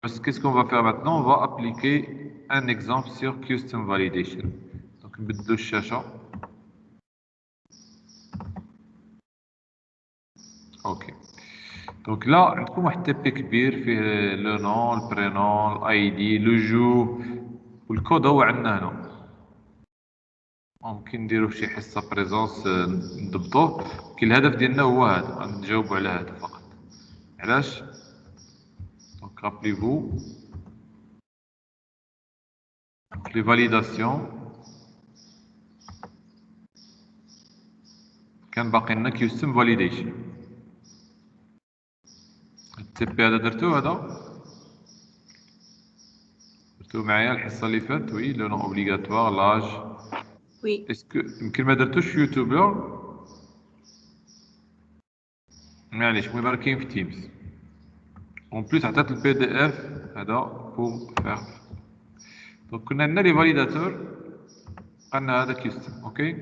Qu'est-ce qu'on va faire maintenant? On va appliquer un exemple sur Custom Validation. Donc, نبدلو الشاشة. OK. Donc là, عندكم واحد تابي كبير فيه لو نون البرينون الاي دي لو جو والكود هو عندنا هنا. ممكن نديرو فشي حصة بريزونس نضبطوه. كاين الهدف ديالنا هو هذا، غنجاوبو على هذا فقط. علاش؟ دونك رابليفو لي فاليداسيون كان باقي لنا كيوستم فاليديشن. التي بي هذا درتوه درتوه معايا الحصة اللي فاتت. وي لو نون اوبليغاتوار لاج. وي اسكو يمكن ما درتوش في يوتيوب لا؟ معليش المهم راه كاين في تيمز. اون بليس عطات البي دي اف هذا بور فير. دونك كنا عندنا لي فاليداتور قالنا هذا كيستم. اوكي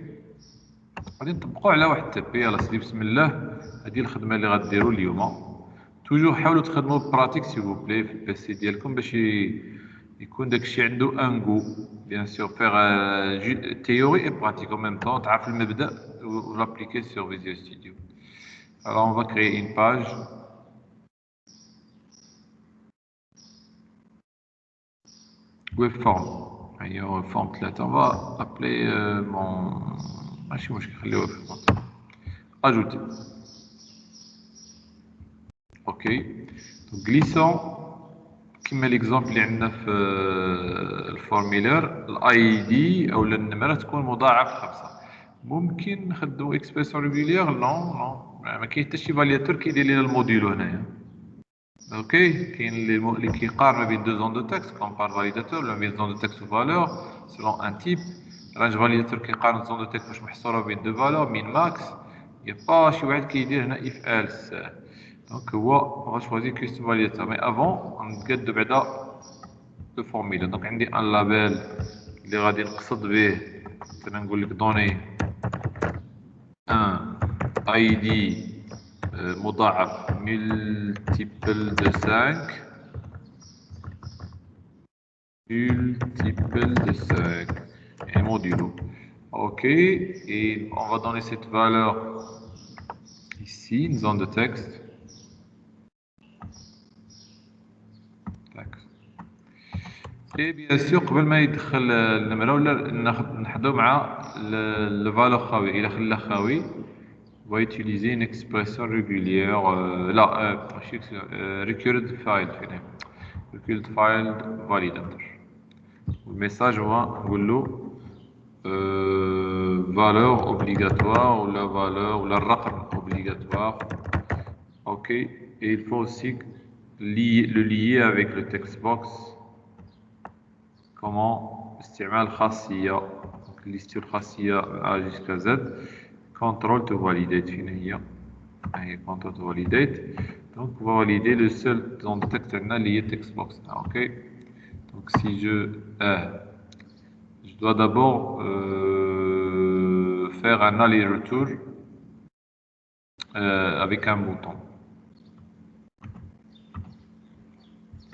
غادي نطبقوه على واحد التبي. يلاه سيدي بسم الله. هذه الخدمه اللي غديروا اليوم. توجور حاولوا تخدموا براتيك سي فو بلي في البيسي ديالكم باش يكون داكشي عنده ان غو. بيان سور فيغ تيوري اي براتيك en même temps. تعرف المبدا و لابليكي sur Visual Studio. Alors on va créer une page. Web form. هي form 3. On va appeler mon ماشي مشكل خليه web form. Ajouter. OK. Donc glissant كما ليكزامبل اللي عندنا في الفورميلير الاي دي او النمره تكون مضاعف 5. ممكن نخدموا اكسبريسيون ريغوليير. نو ما كاين حتى شي فالياتور كيدير لنا الموديلو هنايا. اوكي كاين اللي كيقارن ما بين دو زون دو تكست كومبار فاليداتور ولا بين زون دو تكست وفالور سيلون ان تيب. رانج فاليداتور كيقارن زون دو تكست واش محصوره بين دو فالور مين ماكس. يا با شي واحد كيدير هنا اف الس. دونك هو on va choisir custom validator. Mais avant نتقاد بعدا لو فورميلا. دونك عندي ان لابيل اللي غادي نقصد به مثلا نقول لك دوني ان اي دي مضاعف ملتيبل دو 5 ملتيبل دو 5 et modulo. OK et on va donner cette valeur ici une zone de texte. Et bien sûr قبل ما يدخل النمره ولا نحضروا مع le valeur خاوي. الى خلى خاوي on va utiliser une expression régulière. لا ماشي recurrent file فين recurrent file validator. والميساج هو نقول له valeur obligatoire ولا valeur ولا الرقم obligatoire. OK et il faut aussi le lier avec le text box. comment استعمال خاصية ليستو الخاصية A jusqu'à Z. control to validate فين هي control to validate. donc on va valider le seul zone de texte عندنا اللي هي text box. OK donc si je dois d'abord faire un aller-retour avec un bouton.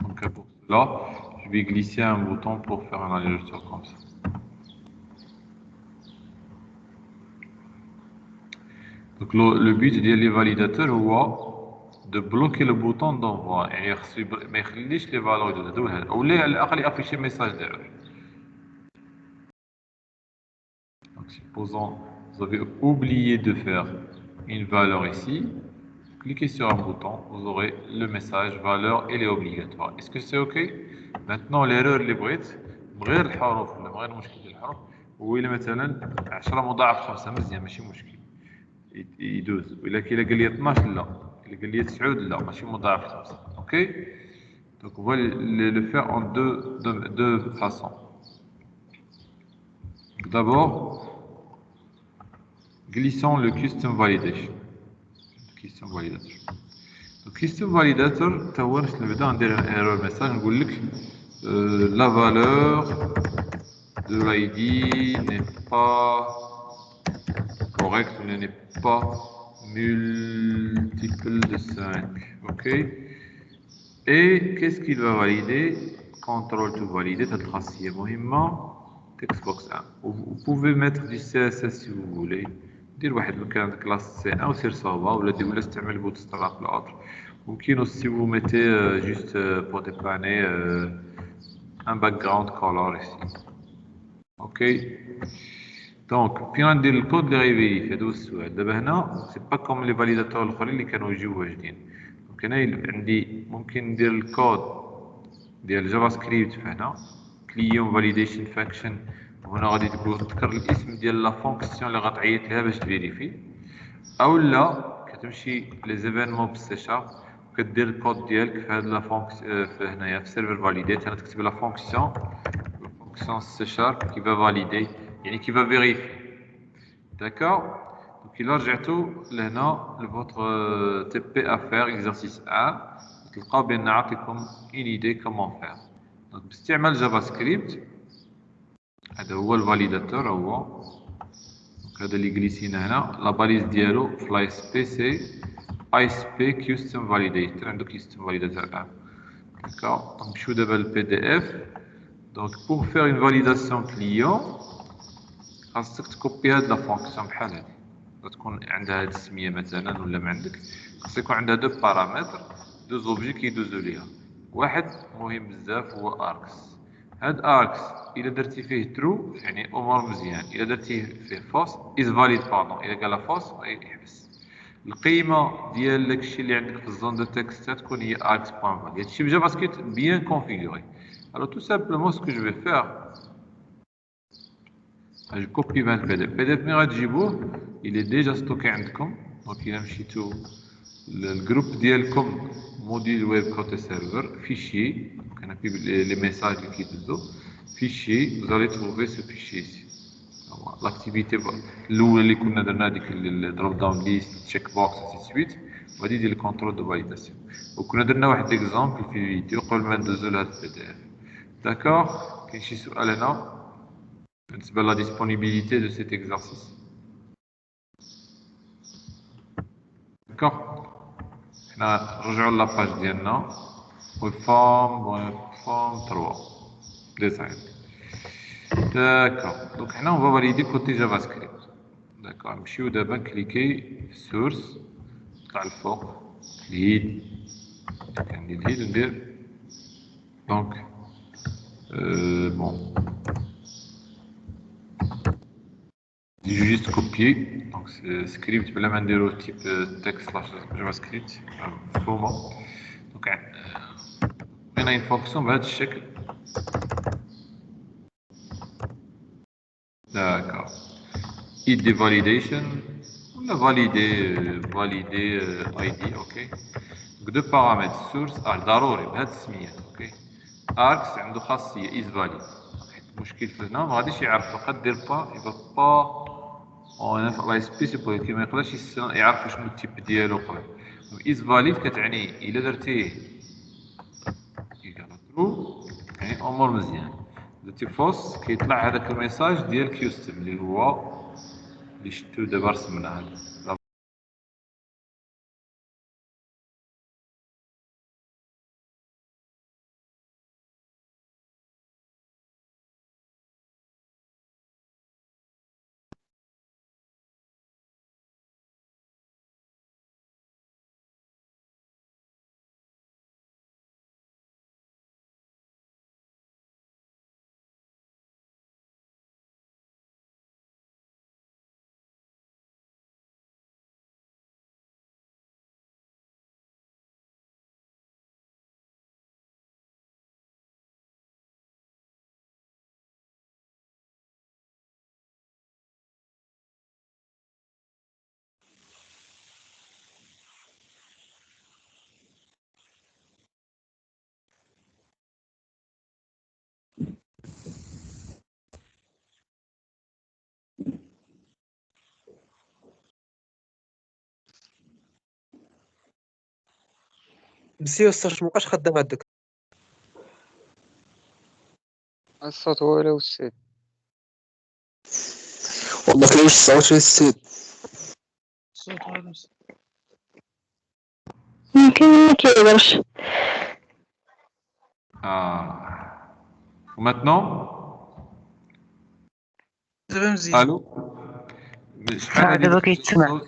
donc pour cela je vais glisser un bouton pour faire un aller-retour comme ça. Donc le but des validateurs est de bloquer le bouton d'envoi. يعني ما يخليش لي فالور يدوزو هذا ولا على الاقل يافيشي ميساج ديالو. Donc supposons vous avez oublié de faire une valeur ici. Cliquez sur un bouton, vous aurez le message valeur elle est obligatoire. Est-ce que c'est OK? Maintenant l'erreur اللي بغيت بغير الحروف ولا بغير المشكل ديال الحروف هو الا مثلا 10 مضاعف 5 مزيان ماشي مشكل يدوز. ولا كي قال لي 12 لا، الا قال لي 9 لا ماشي مضاعف 5. اوكي دونك هو le faire en deux façons. D'abord glissons le custom validation. custom validator. Donc custom validator تا هو باش نبدا ندير un error message نقول لك la valeur de l'ID n'est pas correcte ou n'est pas multiple de 5. OK Et qu'est-ce qu'il va valider? Contrôle to valider, cette خاصية مهمة. Textbox 1. Vous pouvez mettre du CSS si vous voulez. دير واحد مكان classe C1 ou سير صوبا ولا استعمل bootstrap l'autre. ممكن aussi vous mettez juste pour dépanner un background color ici. Ok. Donc فين ندير الكود اللي غيفيريفي؟ هذا هو السؤال. دابا هنا سي با كوم لي فاليداتور الاخرين اللي كانوا يجيو واجدين. دونك هنا عندي ممكن ندير الكود ديال جافا سكريبت فهنا كليون فاليديشن فانكشن، وهنا غادي تذكر الاسم ديال لا فونكسيون اللي غتعيط لها باش تفيريفي، اولا كتمشي لي زيفينمون بالسي شارب وكدير الكود ديالك في هاد لا فونكسيون في هنايا في سيرفر فاليديت. هنا تكتب لا فونكسيون سي شارب كي فا فاليدي يعني كي فا فيريفي. داكور. دونك الا رجعتو لهنا لفوتر تي بي افير اكزرسيس 1 تلقاو بان عطيكم اون ايدي كومون فير. دونك باستعمال جافا سكريبت هذا هو الفاليداتور هو. دونك هذا اللي جلسينا هنا لا باليز ديالو في لاي اس بي سي اي اس بي كيستم فاليديتور. عندو كيستم فاليداتور 1. داكور. نمشيو دابا للبي دي اف. دونك بور فير اون فاليداسيون كليون خاصك تكوبي هاد لا فونكسيون بحال هادي، تكون عندها هاد السميه مثلا ولا ما عندك. خاص يكون عندها دو بارامتر دو زوبجي كيدوزو ليها. واحد مهم بزاف هو اركس. هاد اركس الا درتي فيه ترو يعني امور مزيان، الا درتي فيه فوس از فاليد باردون، الا قال فوس يحبس. القيمه ديال داكشي اللي عندك في الزون دو تكست تكون هي اركس بوان فاليد. هادشي بجافا سكريبت بيان كونفيغوري. Alors tout simplement ce que je vais faire, je copie le PDF ملي غتجيبوه il est déjà stocké عندكم. دونك الا مشيتو للجروب ديالكم موديل ويب كوتي سيرفر فيشي كان فيه لي ميساج اللي كيدوزو فيشي vous allez trouver ce fichier ici. لاكتيفيتي الاولى اللي كنا درنا ديك الدروب داون ليست تشيك بوكس سي سويت وغادي دير الكونترول دو فاليداسيون. وكنا درنا واحد ليكزامبل في الفيديو قبل ما ندوزو لهاد البي دي اف. داكوغ. كاين شي سؤال هنا بالنسبه لا ديسپونيبيليتي دو سيت اكزرسيس؟ داكوغ. حنا نرجعو لاباج ديالنا والفورم 3 ديزاين. داكوغ. دونك حنا اون فاليدي كوتي جافا سكريبت. داكوغ. نمشيو دابا نكليكي في السورس نطلع الفوق الهيد. عندي الهيد ندير دونك بون j'ai juste copié donc script بلا ما نديرو تيب تكست سلاش جافا سكريبت مفهومه. دونك هنا اون فونكسيون بهذا الشكل. داكوغ. id validation ولا validé id. اوكي. دونك دو بارامتر سورس ضروري بهذه السميات. اوكي. اركس عنده خاصيه از فاليد. المشكل في هنا ما غاديش يعرف فقط دير با يبقى با هنا في لاي سبيسيفيك كي ما يقدرش يعرف شنو التيب ديالو قبل. از فاليد كتعني الا درتيه ترو يعني امور مزيان. درتي فوس كيطلع هذاك الميساج ديال كيوستم اللي هو اللي شفتو دابا رسمنا هذا. مسيو الصوت مابقاش خدام هادوك. الصوت هو ولا السيد؟ والله كاين الصوت ولا السيد. الصوت هذا يمكن ما كيهضرش. Ah. Maintenant, دابا مزيان. allô شحال هادي دابا باش مشى كيتسمع.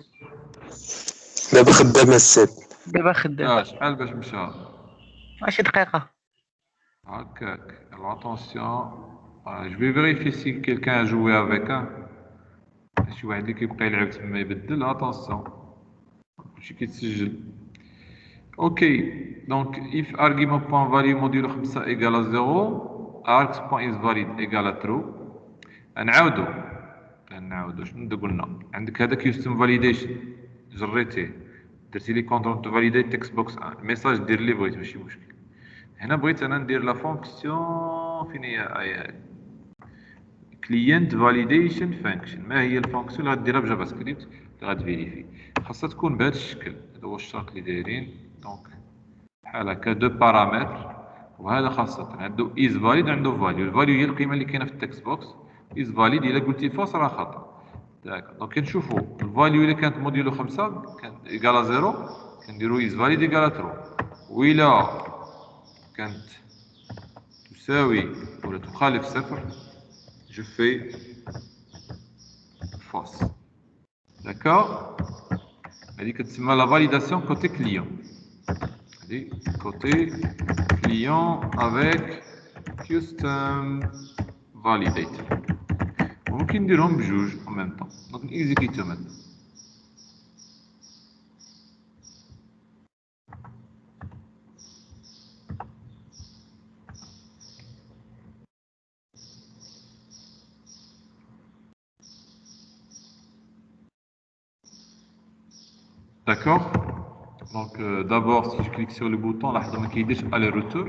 الصوت؟ دابا خدام السيد. دابا خدام. شحال باش مشى؟ شي دقيقة. هكاك. Alors attention, je vais vérifier si quelqu'un a joué avec شي واحد اللي كيبقى يلعب تما يبدل. attention كلشي كيتسجل. اوكي دونك if argument.value modulo 5 égale à 0 args.isValid égale à true. نعاودو شنو قلنا؟ عندك هذاك يستم فاليديشن جريتيه درتي لي كونترول تو فاليديت تكست بوكس ميساج دير اللي بغيت ماشي مشكل. هنا بغيت انا ندير لا فونكسيون فين هي كلينت فاليديشن فانكشن. ما هي الفونكسيون اللي غديرها بجافا سكريبت اللي غتفيريفي؟ خاصها تكون بهذا الشكل. هذا هو الشرط اللي دايرين. دونك بحال هكا دو بارامتر وهذا خاصة عنده is valid عنده value. الفاليو هي القيمة اللي كاينة في التكست بوكس. is valid إلا قلتي فاص راه خطأ. دونك كنشوفو الفاليو إلا كانت موديلو 5 كانت إيكالا 0 كنديرو is valid إيكالا true. وإلا كانت تساوي ولا تخالف 0 je fais fausse. D'accord. هذه كتسمى لا فاليداسيون كوتي كليون. هذه كوتي كليون افيك custom validator. ممكن نديرهم بجوج en même temps. دونك نيكزيكيتو maintenant. D'accord. Donc d'abord si je clique sur le bouton لاحظوا ما كيديرش aller retour.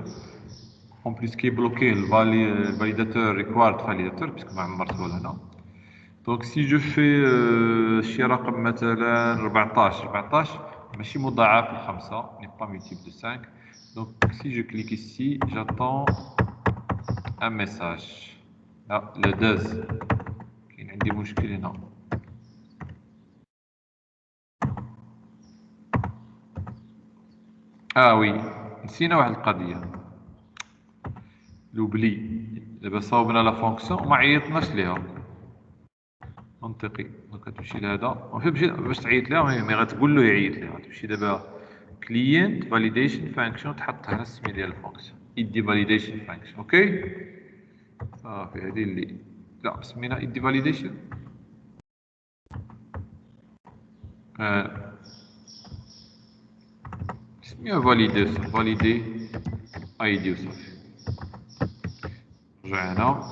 En plus qui est bloqué le validateur required validator puisque ما عمرته هنا. Donc si je fais شي رقم مثلا 14 ماشي مضاعف لخمسة n'est pas multiple de 5. Donc si je clique ici j'attends un message. لا le does كاين عندي مشكل هنا. وي نسينا واحد القضية لوبلي. دابا صاوبنا لا فونكسيون وما عيطناش ليها. منطقي. دونك غتمشي لهذا باش تعيط لها مي غتقول له يعيط لها. غتمشي دابا كلينت فاليديشن فانكشن تحط هنا السميه ديال الفونكسيون ايدي فاليديشن فانكشن. اوكي صافي هذه اللي لا سمينا ايدي فاليديشن. سميها فاليدي ايدي وصافي. رجع هنا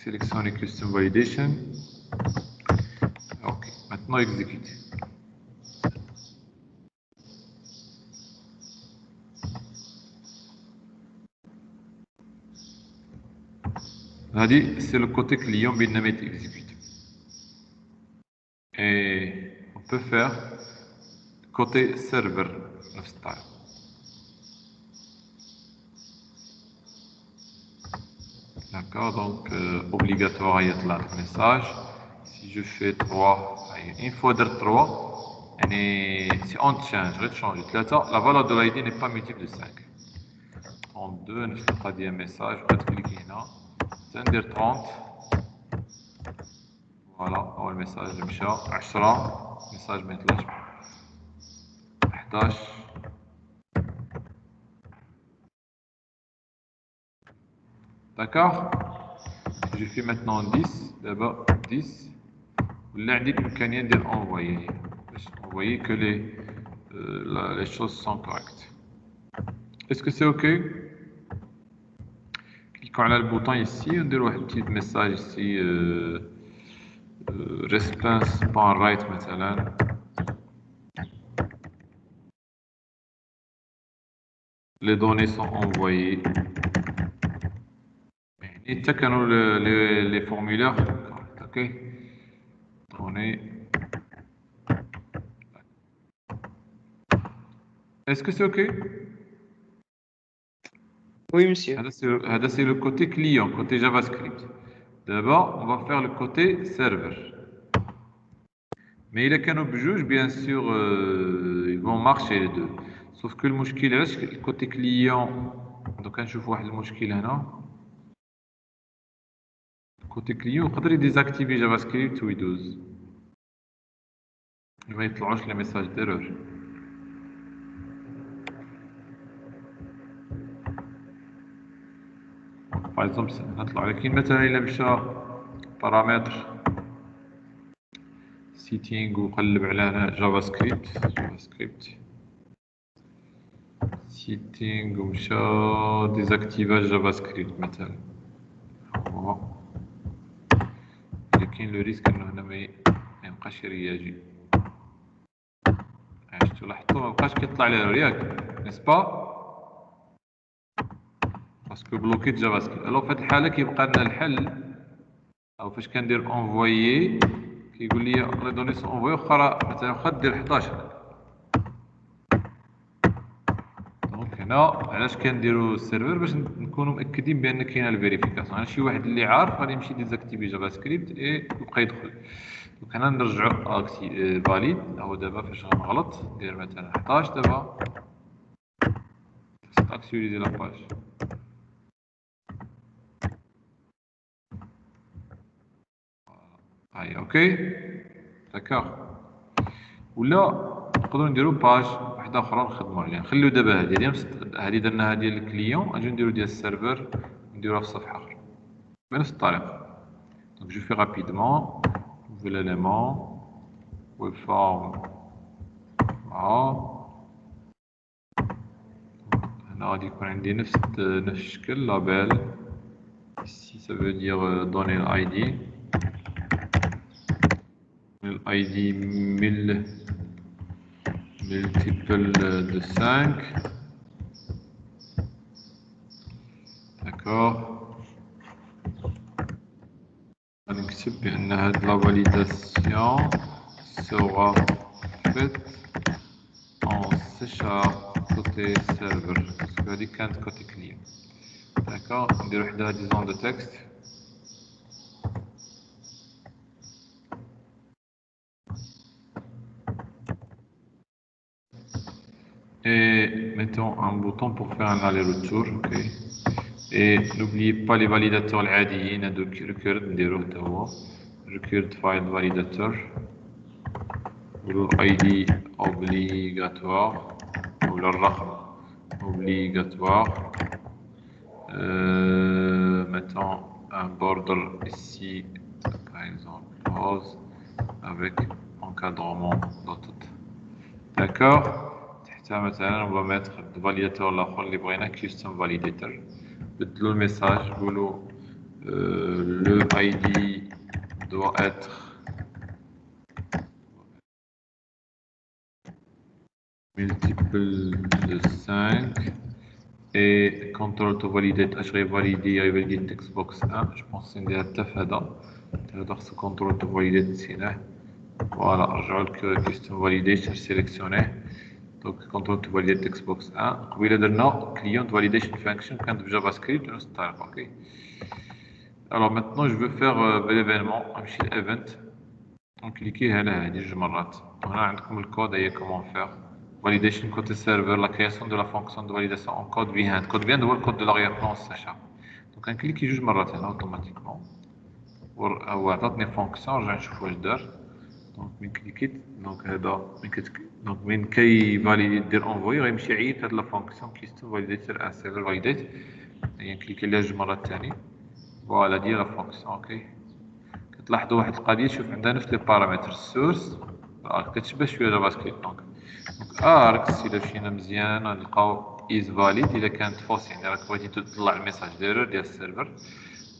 سيليكسيوني كاستم فاليديشن. اوكي maintenant exécute. هذه c'est le côté client Binamate exécute. Et on peut faire côté serveur نفس الطريقة. D'accord, donc obligatoire يطلع لك message. Si je fais 3 une fois درت 3 يعني si on change غتشونجي 3 la valeur de l'ID n'est pas multiple de 5. 32 نفس القضية message غتكليكي هنا تندير 30 فوالا هو الميساج مشى. 10 ميساج ما يطلعش. 11 d'accord. Je fais maintenant 10 d'abord 10 ولا عندي الإمكانية ندير envoyer باش envoyer que les choses sont correctes. Est-ce que c'est ok? Cliquons على le bouton ici وندير واحد petit message ici response.write مثلا. Les données sont envoyées. يعني حتى كانوا les formulaires ok. Données. Est-ce que c'est ok? Oui, monsieur. هذا c'est le côté client, côté JavaScript. D'abord, on va faire le côté serveur. Mais il a qu'un objet, bien sûr, ils vont marcher les deux. Sauf que le مشكل علاش le côté client دوكا نشوف واحد المشكل هنا كوتي كليون يقدر يديزاكتيفي جافا سكريبت ويدوز ما يطلعوش لي ميساج ديرور. باغ اكزومبل نطلع لكن مثلا الا مشى بارامتر سيتينغ وقلب على هنا جافا سكريبت سيتينغ ومشى ديزاكتيفا جافا سكريبت مثلا هو لكن لو ريسك انه هنا ما يبقاش يرياجي. شفتو لاحظتو مبقاش كيطلع لي ياك نسبا باسكو بلوكيت جافا سكريبت. الو في هاد الحاله كيبقى لنا الحل او فاش كندير اونفويي كيقول لي لي دوني سون انفويي واخا مثلا واخا دير 11. دونك هنا علاش كنديرو السيرفر باش نكونوا مأكدين بان كاينه الفيريفيكاسيون. انا شي واحد اللي عارف غادي يمشي ديزاكتيفي جافا سكريبت اي يبقى يدخل. دونك هنا نرجعو اكتي فاليد. هو دابا فاش غنغلط ندير مثلا 11 دابا اكتيفيزي لاباج. هاي اوكي داكوغ. ولا نقدروا نديروا باج واحده اخرى نخدموا عليها. نخليو دابا هذه درناها ديال الكليون اجي نديرو ديال السيرفر نديروها في صفحه اخرى بنفس الطريقه. دونك جو في رابيدمون نوفيل اليمون ويب فورم هنا غادي يكون عندي نفس الشكل لابيل ici ça veut dire donner l'ID l'ID 1000 multiple de 5. D'accord. On accepte bien la validation sera faite en C# côté serveur. Parce que dit quand côté client. D'accord. On dirait là disons de texte. Et mettons un bouton pour faire un aller-retour. Ok. Et n'oubliez pas les validateurs العاديين هذوك required نديروه حتى هو required file validator ولا ID obligatoire ولا الرقم obligatoire. Mettons un border ici par exemple pause avec encadrement dotted. D'accord. مثلا on va mettre le validateur الاخر اللي بغينا custom validator. بدلوا الميساج قولوا le ID doit être multiple de 5 et control to validate اش غيفاليدي غيفاليدي text box 1. je pense نديرها حتى في هذا خصو control to validate نسيناه. فوالا رجعوا لك custom validation سيليكسيونيه. Donc, control to validate text box 1. قبيله درنا client validation function كانت بجافا سكريبت بنفس الطريقه. اوكي. Alors maintenant je veux faire l'événement نمشي l'event نكليكي على هذه جوج مرات. هنا عندكم الكود هي comment faire validation côté serveur la création de la fonction de validation en code behind. code behind هو الكود de l'arrière-plan C#. donc نكليكي جوج مرات هنا اوتوماتيكمون هو عطاتني فونكسيون نرجع نشوف واش دار. دونك من كليكيت دونك هذا دونك من كيفاليدي دير انفوي غيمشي يعيط هاد لا فونكسيون كيستو فاليديتور ان سيرفر فاليديت. يعني كليكي عليها جوج مرات ثاني فوالا ديال لا فونكسيون. اوكي. كتلاحظوا واحد القضيه شوف عندها نفس لي بارامتر السورس كتشبه شويه جافا سكريبت. دونك اركس الا مشينا مزيان غنلقاو is valid الا كانت فوس يعني راك بغيتي تطلع الميساج ديرور ديال السيرفر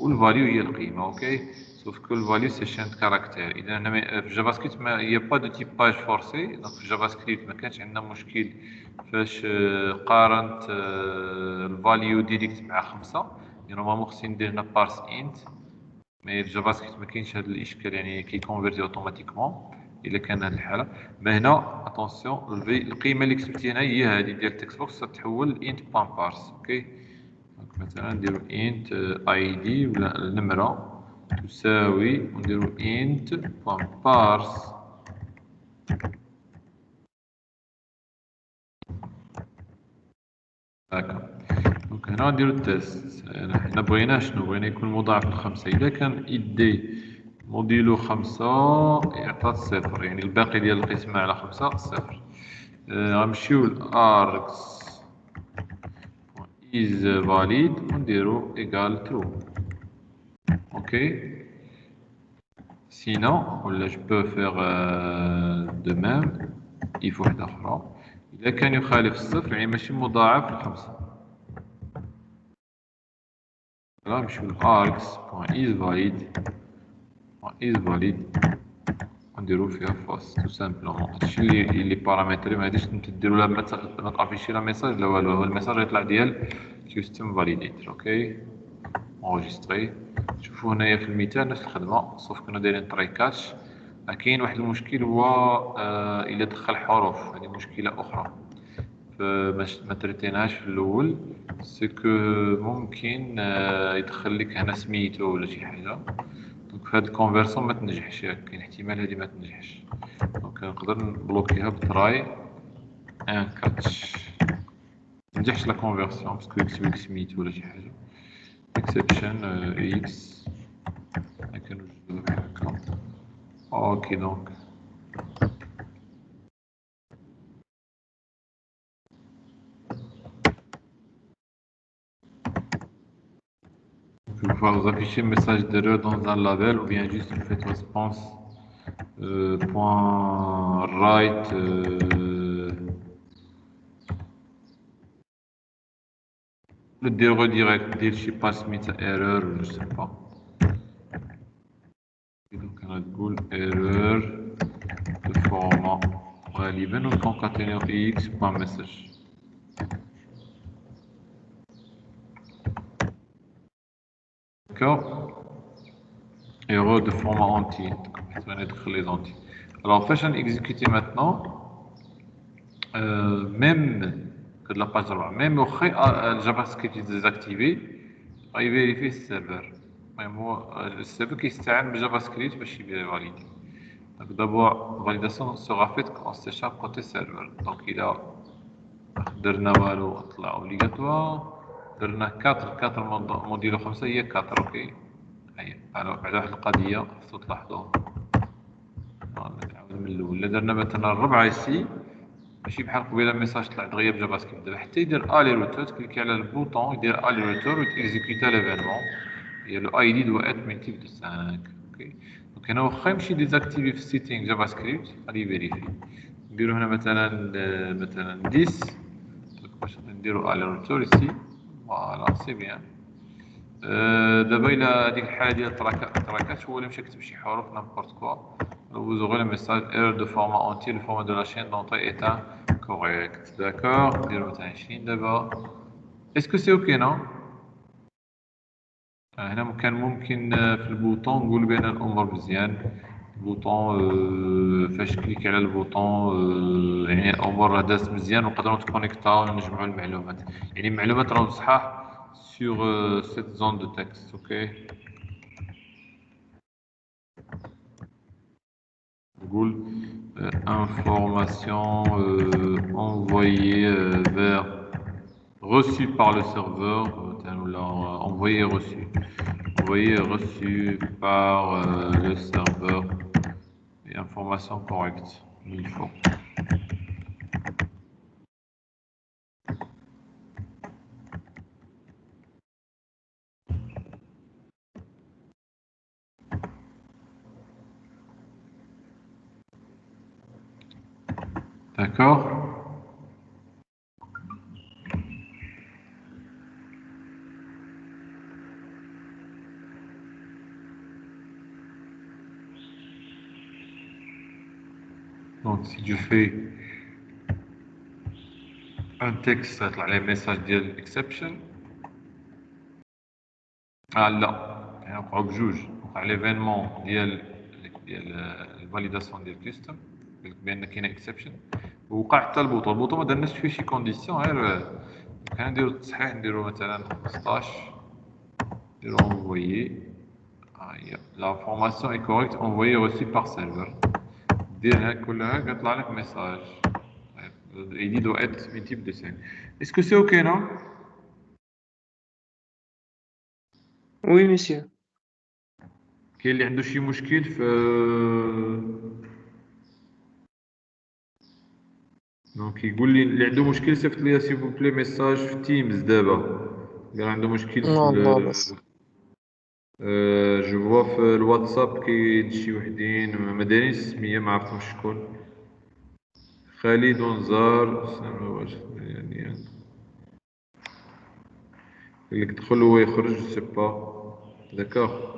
والفاليو هي القيمه. اوكي. sauf que le value c'est chaîne de caractère. اذا هنا في جافا سكريبت ما هي با دو تيباج فورسي. دونك في جافا سكريبت ما كانش عندنا مشكل فاش قارنت الفاليو ديريكت مع 5 يعني نورمالمون خصني ندير هنا بارس انت. مي في جافا سكريبت ما كاينش هذا الاشكال يعني كيكونفيرتي اوتوماتيكمون الا كان هذه الحاله. ما هنا اتونسيون القيمه اللي كتبتي هنا هي هذه ديال التكست بوكس تتحول انت بوان بارس. اوكي. دونك مثلا نديرو انت اي دي ولا النمره تساوي ونديرو int بوان بارس هكا. دونك هنا نديرو التيست. حنا بغينا شنو؟ بغينا يكون مضاعف لخمسة. إذا كان إدي موديلو خمسة يعطى صفر، يعني الباقي ديال القسمة على خمسة صفر. غنمشيو لأركس is valid ونديرو égal true. ok. sinon ولا je peux faire de même if وحدة أخرى إذا كان يخالف الصفر يعني ماشي مضاعف لخمسة. غنمشيو لأركس is valid ونديرو فيها فاس تو سامبلومون. هادشي اللي بارامتري، ما غاديش ديرو لا ما تافيشي لا ميساج لا والو، هو الميساج يطلع ديال كيستم فاليديتر. اوكي انجستري. شوفوا هنايا في المثال نفس الخدمه، صوف كنا دايرين طري كاتش. كاين واحد المشكل هو الا دخل حروف، هذه مشكله اخرى ما تريتيناش في الاول، سكو ممكن يدخل لك هنا سميتو ولا شي حاجه. دونك في هاد الكونفيرسون ما تنجحش، كاين احتمال هادي ما تنجحش. دونك نقدر نبلوكيها بتراي ان كاتش. منجحش لا كونفيرسيون باسكو يكتب لك سميتو ولا شي حاجه. اكسبشن اكس لكن هكا. اوكي دونك vous affichez un message d'erreur dans un label ou bien juste vous faites response point write le redirect dire je sais pas smith erreur ou je sais pas. Et donc on a goal erreur de format غالبا concaténer x point message. D'accord. Erreur de format entier. On va mettre les entiers. Alors, fashion exécuter maintenant. Même que de la page de même au JavaScript est désactivé, il vérifie le serveur. Même le serveur qui s'aime JavaScript, va chier valider. Donc d'abord, la validation sera faite en C# côté serveur. Donc il a درنا والو طلع obligatoire. درنا 4 موديل 5 هي 4. اوكي. هيا على واحد القضيه خصو تلاحظوها. نعاود من الاول. الا درنا مثلا 4 سي ماشي بحال قبيله ميساج طلع دغيا بجافا سكريبت، دابا حتى يدير الي روتور تكليكي على البوطون يدير الي روتور وتيكزيكوتا ليفينمون. هي لو اي دي دو ات ملتيبل دو 5. اوكي دونك هنا واخا يمشي ديزاكتيفي في السيتينغ جافا سكريبت غادي يفيريفي. نديرو هنا مثلا 10 باش نديرو الي روتور ايسي. فوالا سي بيان. دابا الى هذيك الحاله ديال التراكات هو اللي مشى كتب شي حروف نيمبورت كوا، vous aurez le message erreur de format entier, le format de la chaîne d'entrée est incorrect. D'accord. Est-ce que c'est ok non? هنا كان ممكن في البوطون نقول بين الامور مزيان. البوطون فاش كليك على البوطون يعني الامور راه دازت مزيان ونقدروا نتكونيكطاو ونجمعوا المعلومات، يعني المعلومات راهم صحاح sur cette zone de texte. Ok. Google information envoyée vers reçue par le serveur envoyé reçu par le serveur et information correcte 1000 fois. D'accord. Donc si je fais un texte ça يطلع لي message ديال exception. لا وقعوا بجوج، وقع ليفينمون ديال الفاليداسيون ديال الكيستم بان كاينه اكسبشن، ووقع حتى البوطون ما درناش فيه شي كونديسيون، غير كان نديرو التصحيح نديرو مثلا 15 نديرو انفويي. هي لا فورماسيون اي كوريكت انفويي ريسي بار سيرفر. ديرها كلها كيطلع لك ميساج اي دي دو ات من تيب دو 5. اسكو سي اوكي نو؟ Oui, monsieur. كاين اللي عنده شي مشكل في دونك يقول لي اللي عنده مشكل صيفط لي سي فو بلي ميساج في تيمز دابا اللي عنده مشكل في والله بس جو فوا في الواتساب كاين شي وحدين ما دايرين السميه ما عرفتهمش شكون خالد ونزار اسامه واجد يعني اللي تدخل هو يخرج سي با داكوغ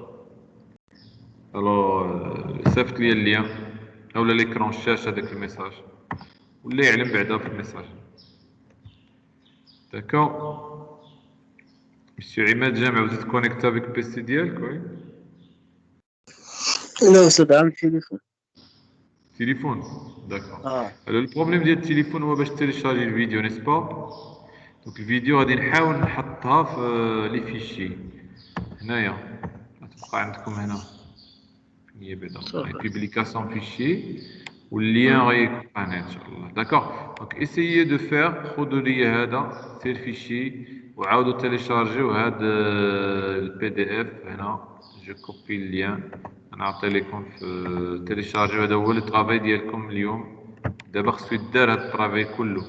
الو صيفط لي اللين اولا ليكرون الشاشه داك الميساج ولا يعلم بعدا في الميساج داكوغ مسيو عماد جامع vous êtes connecté avec PC ديالك وي لا أستاذ عام تليفون تليفون داكوغ البروبليم ديال التليفون هو باش تيليشارجي الفيديو نيس با دونك الفيديو غادي نحاول نحطها في لي فيشي هنايا غتبقى عندكم هنا هي بعدا بوبليكاسيون فيشي واللين غيكون هنا ان شاء الله داكوغ دونك اسيي دو فير خذوا لي هذا سي الفيشي وعاودوا تيليشارجيو هاد البي دي اف هنا جو كوبي اللين نعطي لكم في تيليشارجيو هذا هو الطرافاي ديالكم اليوم دابا خصو يدار هاد الطرافاي كله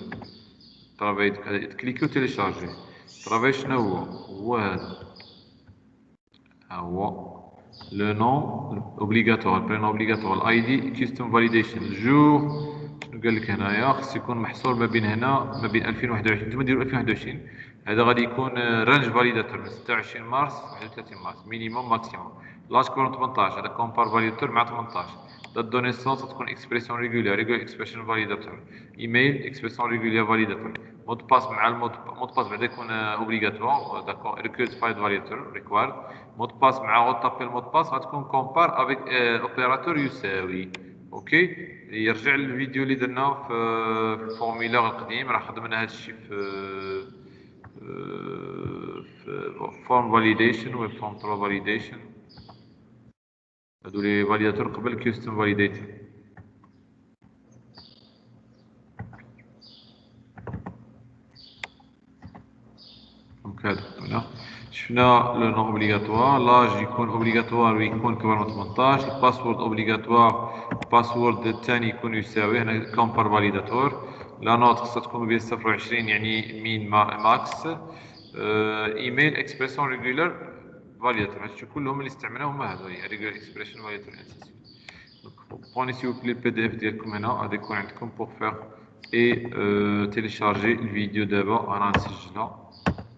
الطرافاي تكليكيو تيليشارجي الطرافاي شنو هو هذا ها هو لو نون اوبليغاتوار برينون اوبليغاتوار الاي دي كيستم فاليديشن الجور شنو قال لك هنايا خص يكون محصور ما بين هنا ما بين 2021 نتوما ديروا 2021 هذا غادي يكون رانج فاليداتور من 26 مارس 31 مارس مينيموم ماكسيموم لاج كون 18 هذا كومبار فاليداتور مع 18 دات دو نيسونس تكون اكسبريسيون ريغولير ريغولير اكسبريشن فاليداتور ايميل اكسبريسيون ريغولير فاليداتور مود باس مع مود باس بعدا يكون اوبليغاتوار داكور ريكورد فايل فاليداتور ريكوارد مود باس مع غوطابي المود باس غتكون كومبار افيك اوبيراتور يساوي اوكي يرجع للفيديو اللي درناه في الفورميلار القديم راه خدمنا هذا الشيء في فورم فاليديشن و فورم ترو فاليديشن هادو لي فاليداتور قبل كيستم فاليديتور دونك هذا هنا شفنا لو نون اوبليغاتوار لاج يكون اوبليغاتوار ويكون كبر من 18 الباسورد اوبليغاتوار الباسورد الثاني يكون يساوي هنا كومبار فاليداتور لا نوت خصها تكون بين 0 و 20 يعني مين ماكس ايميل اكسبريسيون ريغولار فاليداتور هادشي كلهم اللي استعملناهم هما هادو هي ريغولار اكسبريسيون فاليداتور دونك بوني سي بلي البي دي اف ديالكم هنا غادي يكون عندكم بور فير اي تيليشارجي الفيديو دابا انا نسجلها